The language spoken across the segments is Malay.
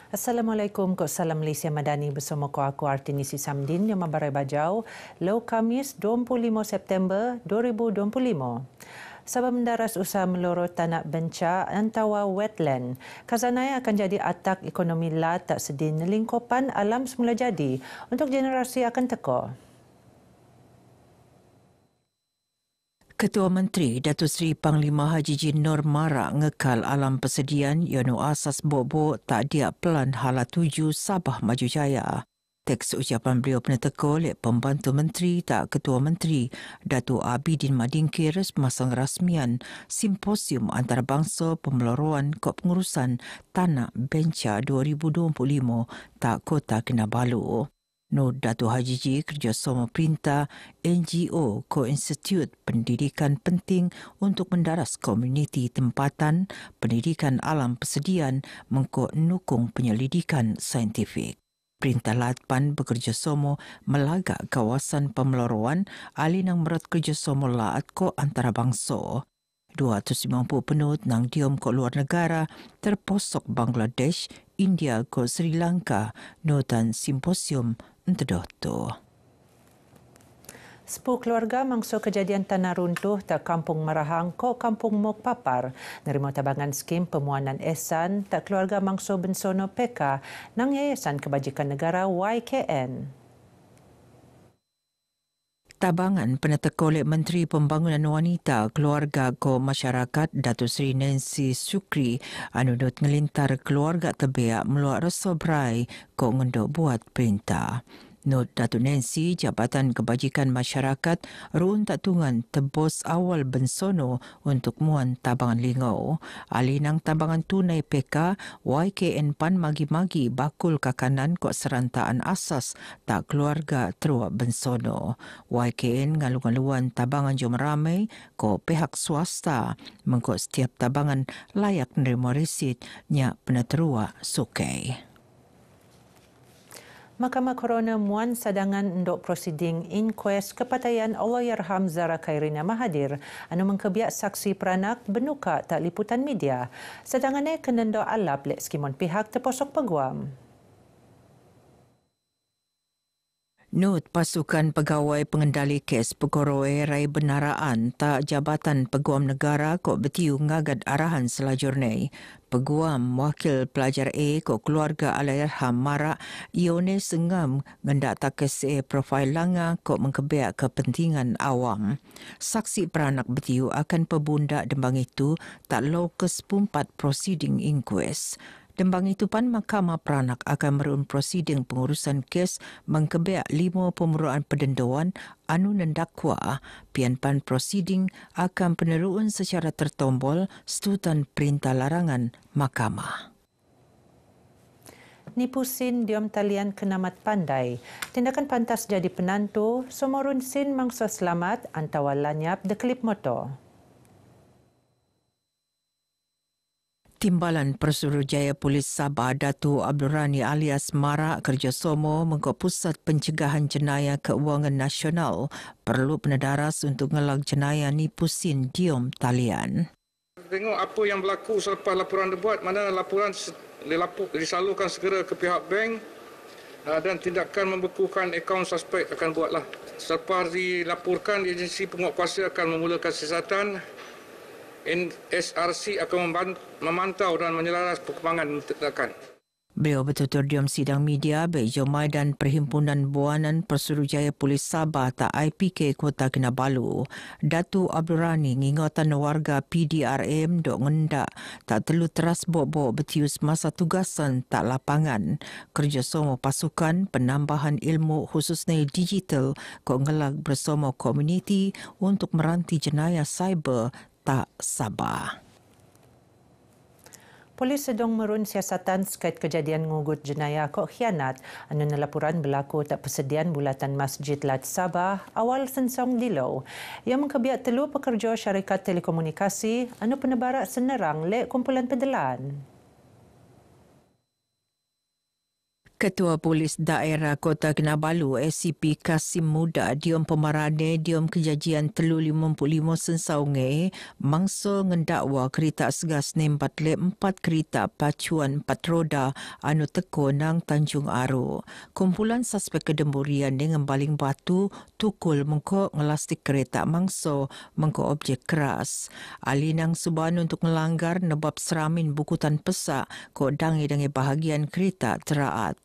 Assalamualaikum, ko salam Malaysia Madani bersama aku Artinisi Samdin yang membarai bajau lo Khamis 25 September 2025. Sabab mendaras usaha melorot tanah benca antawa wetland, Khazanah akan jadi atak ekonomi la tak sedin lingkupan alam semula jadi untuk generasi akan teko. Ketua Menteri Datuk Seri Panglima Haji Jin Nur Mara ngekal alam persediaan ianu asas bobo tak dia pelan hala tuju Sabah Maju Jaya. Teks ucapan beliau peneteko oleh Pembantu Menteri tak Ketua Menteri Datuk Abidin Madingkir semasang rasmian Simposium Antarabangsa Pemeloroan Kepengurusan Tanah Benca 2025 tak Kota Kinabalu. Nur Datuk Haji Ji kerjasama perintah NGO Ko-Institut Pendidikan penting untuk mendaras komuniti tempatan pendidikan alam persediaan mengko-nukung penyelidikan saintifik. Perintah Latpan bekerjasama melagak kawasan pemeloroan alinang merat kerjasama laat ko antarabangsa. 250 penut nang diom ko luar negara terposok Bangladesh, India ko Sri Lanka notan simposium entedoto. 10 keluarga mangsa kejadian tanah runtuh tak Kampung Marahang ko Kampung Mok Papar nerima tabangan skim pemuanan ehsan tak keluarga mangsa Bensono PK nang Yayasan Kebajikan Negara YKN. Tabangan peneteko oleh Menteri Pembangunan Wanita, Keluarga ko Masyarakat Datuk Seri Nancy Sukri anudut ngelintar keluarga tebiak meluak resobrai ko ngendok buat perintah. Not Datuk Nancy, Jabatan Kebajikan Masyarakat ruun tak tungan tebos awal Bensono untuk muan tabangan lingau. Alinang tabangan tunai PK, YKN pan magi-magi bakul kakanan kok serantaan asas tak keluarga teruak Bensono. YKN ngalu-ngaluan tabangan jom ramai ko pihak swasta mengkok setiap tabangan layak nerima resit nya peneterua sukai. Mahkamah Korona muan sadangan ndok prosiding inquest kepatayan Allahyarham Zara Khairina Mahathir anu mengkebiak saksi peranak benuka tak liputan media. Sadangannya kena ndok alap lek skimon pihak terposok peguam. Not pasukan pegawai pengendali kes Pegoroe Rai Benaraan tak Jabatan Peguam Negara kok betiu ngagad arahan selajurnya. Peguam Wakil Pelajar A kok keluarga Allahyarham Mara ione sengam ngendak tak kese profil langa kok mengkebiak kepentingan awam. Saksi peranak betiu akan pebundak dembang itu tak lokus 4 proceeding inquest. Dembang itu pan Mahkamah Peranak akan merun prosiding pengurusan kes mengkebiak 5 pemeruan pendenduan anu nendakwa. Pian pan prosiding akan peneruan secara tertombol setutan perintah larangan mahkamah. Nipu Sin diom talian kenamat pandai. Tindakan pantas jadi penantu, somorun Sin mangsa selamat antawa lanyap de klip motor. Timbalan Persuruhjaya Polis Sabah Datuk Abdul Rani alias Mara kerjasama mengko Pusat Pencegahan Jenayah Keuangan Nasional perlu penedaras untuk ngelak jenayah nipu Sin diom talian. Tengok apa yang berlaku selepas laporan dibuat, mana laporan disalurkan segera ke pihak bank dan tindakan membekukan akaun suspek akan buatlah. Selepas dilaporkan, agensi penguatkuasa akan memulakan siasatan. SRC akan memantau dan menyelaras perkembangan tindakan. Beliau bertutur diam sidang media Bejomai dan Perhimpunan Buanan Persuruhjaya Polis Sabah tak IPK Kota Kinabalu. Datuk Abdul Rani ngingatan warga PDRM dok ngendak tak perlu teras bok-bok betius masa tugasan tak lapangan. Kerjasama pasukan penambahan ilmu khususnya digital kok ngelak bersama komuniti untuk meranti jenayah cyber tak Sabah. Polis sedang merun siasatan sekait kejadian ngugut jenayah kok khianat anu laporan berlaku tak persediaan bulatan Masjid Lat Sabah awal sensong dilau. Yang mengkebiak telu pekerja syarikat telekomunikasi anu penebarak senerang lek kumpulan pedelan. Ketua Polis Daerah Kota Kinabalu SCP Kasim Muda Diom Pemarane Diom Kejajian Telu 55 Sensaunge mangsa ngendakwa kereta segas nempat le 4 kereta pacuan 4 roda anu teko nang Tanjung Aru. Kumpulan suspek kedemburian dengan baling batu tukul mengko ngelastik kereta mangsa mengko objek keras. Ali nang suban untuk melanggar nebab seramin bukutan pesak ko dangi bahagian kereta teraat.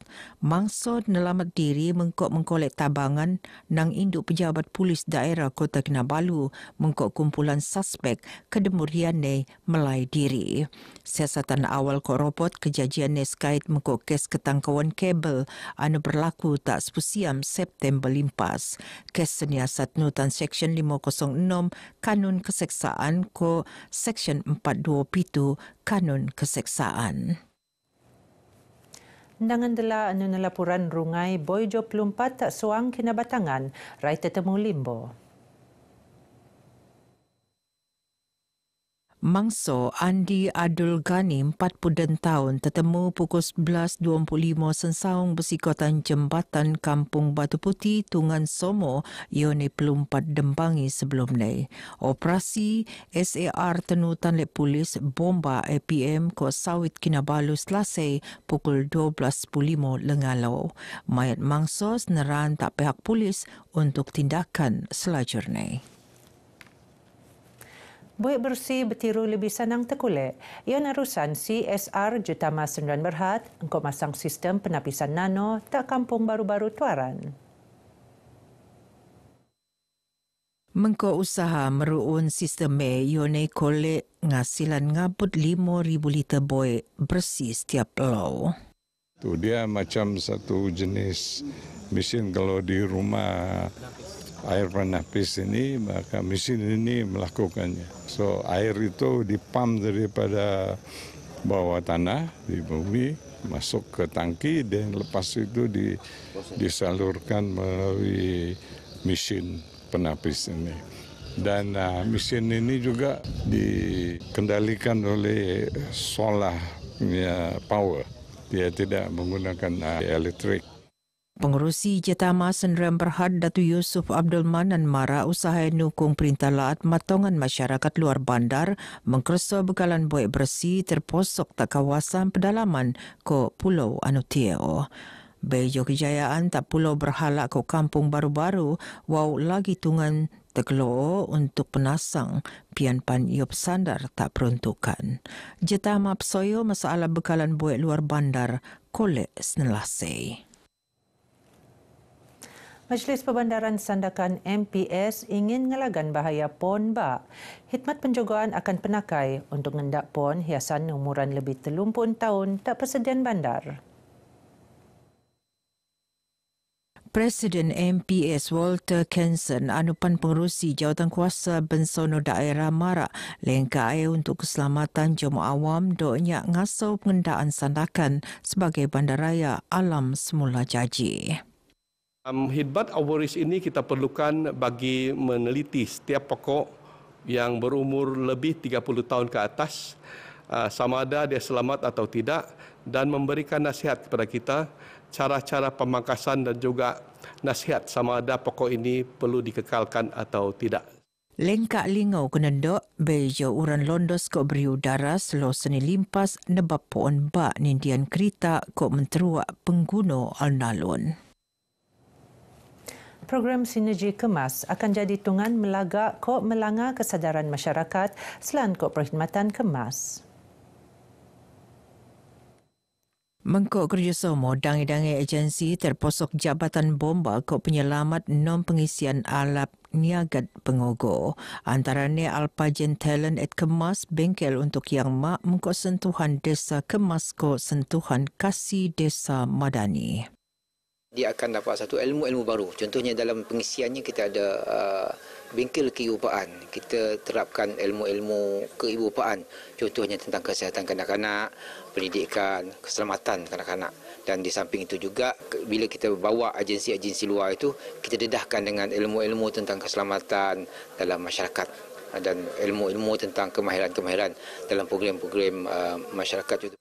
Mangsa nelamat diri mengkolek tabangan nang induk pejabat polis daerah Kota Kinabalu mengkok kumpulan suspek kedemburiannya melai diri. Siasatan awal kok robot kejadian skait mengkok kes ketangkauan kabel anu berlaku tak sepusiam September limpas. Kes seniasat nutan Seksyen 506 Kanun Keseksaan ko Seksyen 427 Kanun Keseksaan. Dangan dela anu laporan rungai Boy 24 tak suang kinabatangan, rai tetemu limbo. Mangso Andi Abdul Ghani 40 tahun tetemu pukul 11.25 sensaung bersikotan jembatan Kampung Batu Putih Tungan Somo Yone Pelumpat Dembangi sebelum ni. Operasi SAR tenutan le polis bomba APM ko Sawit Kinabalu Selasa pukul 12.15 lengalau. Mayat mangso seneran tak pihak polis untuk tindakan selanjutnya. Buik bersih bertiru lebih senang terkulek. Ia narusan CSR Jutama Sendirian Berhad engkau masang sistem penapisan nano tak kampung baru-baru Tuaran. Mengko usaha meruun sistem Yone kolek ngasilan ngabut 5,000 liter buik bersih setiap lau. Tu dia macam satu jenis mesin kalau di rumah air penapis ini, maka mesin ini melakukannya. So air itu dipam daripada bawah tanah di bumi masuk ke tangki dan lepas itu disalurkan melalui mesin penapis ini. Dan mesin ini juga dikendalikan oleh solar power. Dia tidak menggunakan elektrik. Pengerusi Jetama Sendirian Berhad Datu Yusuf Abdul Manan Mara usaha nukung perintah laat matongan masyarakat luar bandar mengkerso bekalan buik bersih terposok tak kawasan pedalaman ko Pulau Anutio. Bejo kejayaan tak pulau berhalak ko kampung baru-baru wau lagi tungan Tegelo untuk penasang pian pan iop sandar tak peruntukan. Jetama psoyo masalah bekalan buik luar bandar kolek senelase. Majlis Perbandaran Sandakan MPS ingin ngelagan bahaya pon ba. Khidmat penjagaan akan penakai untuk ngendak pon hiasan umuran lebih 30 tahun tak persediaan bandar. Presiden MPS Walter Kenson anupan pengerusi Jawatankuasa Bensono Daerah Mara lengkai untuk keselamatan jemaah awam doanya ngasau pengendaan Sandakan sebagai bandaraya alam semula jaji. Khidmat awaris ini kita perlukan bagi meneliti setiap pokok yang berumur lebih 30 tahun ke atas sama ada dia selamat atau tidak dan memberikan nasihat kepada kita cara-cara pemangkasan dan juga nasihat sama ada pokok ini perlu dikekalkan atau tidak. Lengkak lingau kenendok bejo uran londos ko beriudara selo seni limpas nebab pohon bak nindian kereta ko menteruak pengguna alun-alun. Program Sinergi Kemas akan jadi tungan melagak ko melanga kesadaran masyarakat selan ko perkhidmatan kemas. Mengkok kerjasama dangi-dangi agensi terposok Jabatan Bomba ko penyelamat non pengisian alap niagat pengogo. Antaranya Alpajen Talent at Kemas bengkel untuk yang mak mengkok sentuhan desa Kemas ko sentuhan kasih desa Madani. Dia akan dapat satu ilmu-ilmu baru. Contohnya dalam pengisiannya kita ada bengkel keibupaan. Kita terapkan ilmu-ilmu keibupaan. Contohnya tentang kesihatan kanak-kanak, pendidikan, keselamatan kanak-kanak. Dan di samping itu juga bila kita bawa agensi-agensi luar itu, kita dedahkan dengan ilmu-ilmu tentang keselamatan dalam masyarakat dan ilmu-ilmu tentang kemahiran-kemahiran dalam program-program masyarakat.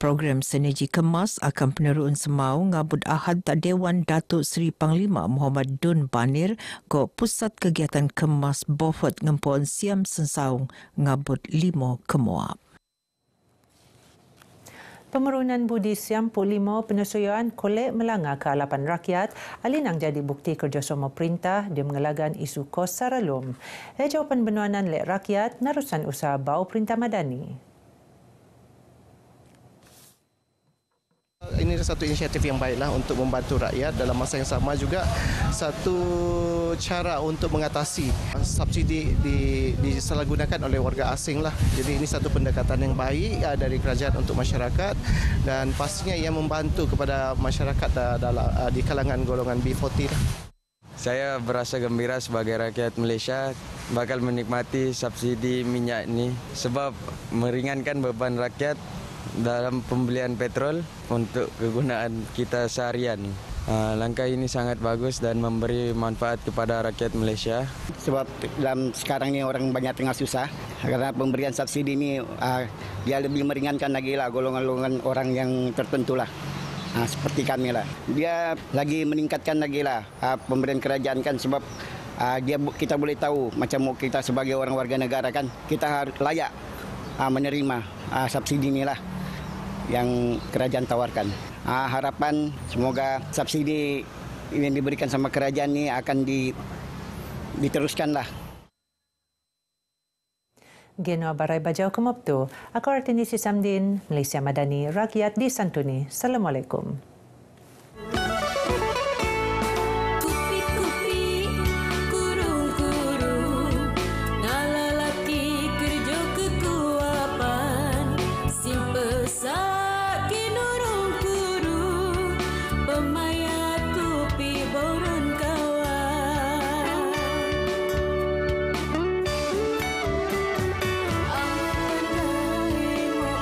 Program Sinergi Kemas akan peneruan semau ngabut Ahad Dewan Datuk Seri Panglima Muhammad Dun Banir ke Pusat Kegiatan Kemas Beaufort Ngempon Siam Sensaung ngabut 5 Kemuap. Pemerunan budi Siam Puk 5 penyesuaian kolek melanggar kealapan rakyat alinang jadi bukti kerjasama perintah di mengelagan isu kos Saralum. Jawapan benuanan lek rakyat narusan usaha bau perintah madani. Ini satu inisiatif yang baiklah untuk membantu rakyat, dalam masa yang sama juga satu cara untuk mengatasi subsidi disalahgunakan oleh warga asing lah. Jadi ini satu pendekatan yang baik dari kerajaan untuk masyarakat dan pastinya ia membantu kepada masyarakat di kalangan golongan B40 lah. Saya berasa gembira sebagai rakyat Malaysia bakal menikmati subsidi minyak ini sebab meringankan beban rakyat dalam pembelian petrol untuk kegunaan kita seharian. Langkah ini sangat bagus dan memberi manfaat kepada rakyat Malaysia. Sebab dalam sekarang ni orang banyak tengah susah. Karena pemberian subsidi ini dia lebih meringankan lagi lah golongan-golongan orang yang tertentu lah. Seperti kami lah. Dia lagi meningkatkan lagi lah pemberian kerajaan kan sebab kita boleh tahu macam kita sebagai orang warga negara kan kita harus layak menerima subsidi inilah yang kerajaan tawarkan. Harapan semoga subsidi yang diberikan sama kerajaan ini akan diteruskanlah. Genua Barai Bajau Kemoptu, aku Artinisi Samdin, Malaysia Madani, Rakyat disantuni. Assalamualaikum.